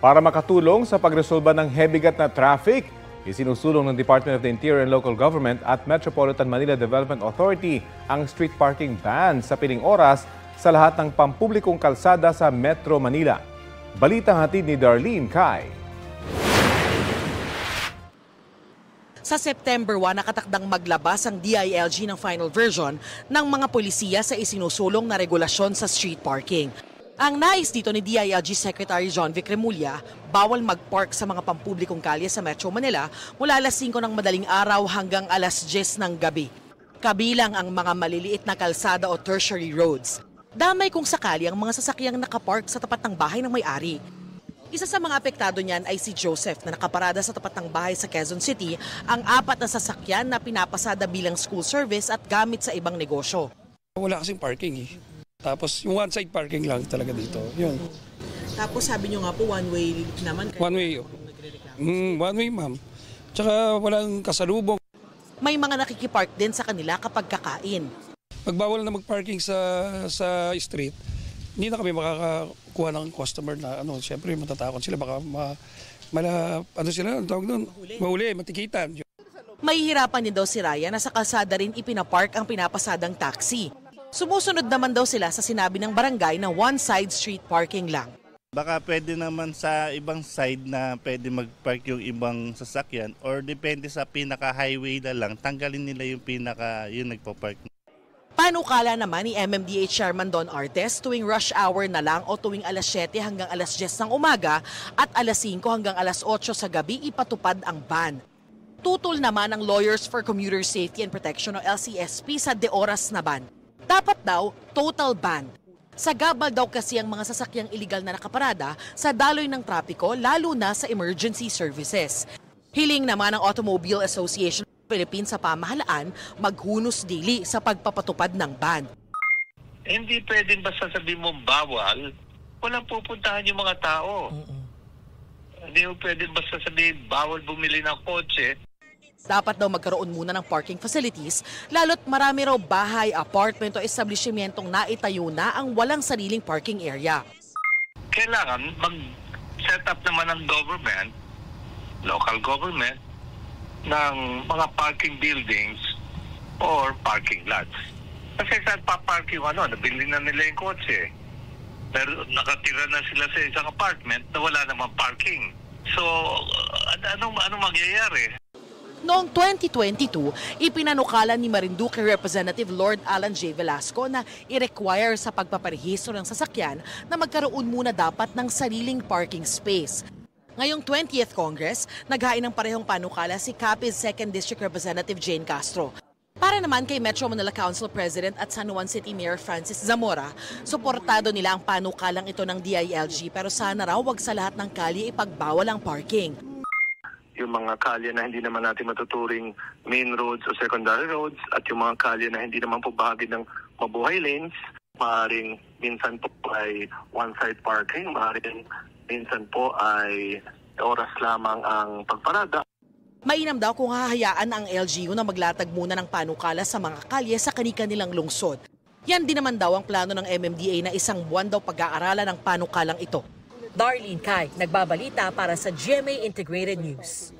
Para makatulong sa pagresolba ng hebigat na traffic, isinusulong ng Department of the Interior and Local Government at Metropolitan Manila Development Authority ang street parking ban sa piling oras sa lahat ng pampublikong kalsada sa Metro Manila. Balitang hatid ni Darlene Kai. Sa September 1, nakatakdang maglabas ang DILG ng final version ng mga polisiya sa isinusulong na regulasyon sa street parking. Ang nais dito ni DILG Secretary John Vic Remulla, bawal mag-park sa mga pampublikong kalye sa Metro Manila mula alas 5 ng madaling araw hanggang alas 10 ng gabi. Kabilang ang mga maliliit na kalsada o tertiary roads. Damay kung sakali ang mga sasakyang nakapark sa tapat ng bahay ng may-ari. Isa sa mga apektado niyan ay si Joseph na nakaparada sa tapat ng bahay sa Quezon City, ang 4 na sasakyan na pinapasada bilang school service at gamit sa ibang negosyo. Wala kasing parking eh. Tapos yung one-side parking lang talaga dito. Yun. Tapos sabi nyo nga po one-way naman. One way. One way ma'am. Tsaka walang kasalubong. May mga nakikipark din sa kanila kapag kakain. Pag bawal na mag-parking sa street, hindi na kami makakakuha ng customer na siyempre matatakot sila baka mahuli, matikitan. Mahihirapan din daw si Raya na sa kalsada rin ipinapark ang pinapasadang taxi. Sumusunod naman daw sila sa sinabi ng barangay na one-side street parking lang. Baka pwede naman sa ibang side na pwede mag-park yung ibang sasakyan or depende sa pinaka-highway na lang, tanggalin nila yung yung nagpo-park. Panukala naman ni MMDA Chairman Don Artes tuwing rush hour na lang o tuwing alas 7 hanggang alas 10 ng umaga at alas 5 hanggang alas 8 sa gabi ipatupad ang ban. Tutol naman ang Lawyers for Commuter Safety and Protection o LCSP sa de oras na ban. Dapat daw total ban. Sagabal daw kasi ang mga sasakyang iligal na nakaparada sa daloy ng trapiko lalo na sa emergency services. Hiling naman ng Automobile Association Philippines sa pamahalaan maghunos dili sa pagpapatupad ng ban. Hindi pwedeng basta sabihin mo bawal, walang pupuntahan yung mga tao. Hindi mo pwedeng basta sabihin bawal bumili ng kotse. Dapat daw magkaroon muna ng parking facilities, lalo't marami raw bahay, apartment o establishmentong naitayo na ang walang sariling parking area. Kailangan mag-set up naman ng government, local government, ng mga parking buildings or parking lots. Kasi saan papark yung nabili na nila yung kotse. Pero nakatira na sila sa isang apartment na wala namang parking. So, anong mangyayari? Noong 2022, ipinanukala ni Marinduque Representative Lord Alan J. Velasco na i-require sa pagpaparehistro ng sasakyan na magkaroon muna dapat ng sariling parking space. Ngayong 20th Congress, naghain ng parehong panukala si Capiz 2nd District Representative Jane Castro. Para naman kay Metro Manila Council President at San Juan City Mayor Francis Zamora, suportado nila ang panukalang ito ng DILG pero sana raw wag sa lahat ng kalye ipagbawal ang parking. Yung mga kalye na hindi naman natin matuturing main roads o secondary roads at yung mga kalye na hindi naman po bahagi ng mabuhay lanes, maaaring minsan po ay one-side parking, maaaring minsan po ay oras lamang ang pagparada. Mainam daw kung hahayaan ang LGU na maglatag muna ng panukala sa mga kalye sa kani-kanilang lungsod. Yan din naman daw ang plano ng MMDA na isang buwan daw pag-aaralan ng panukalang ito. Darlene Kai, nagbabalita para sa GMA Integrated News.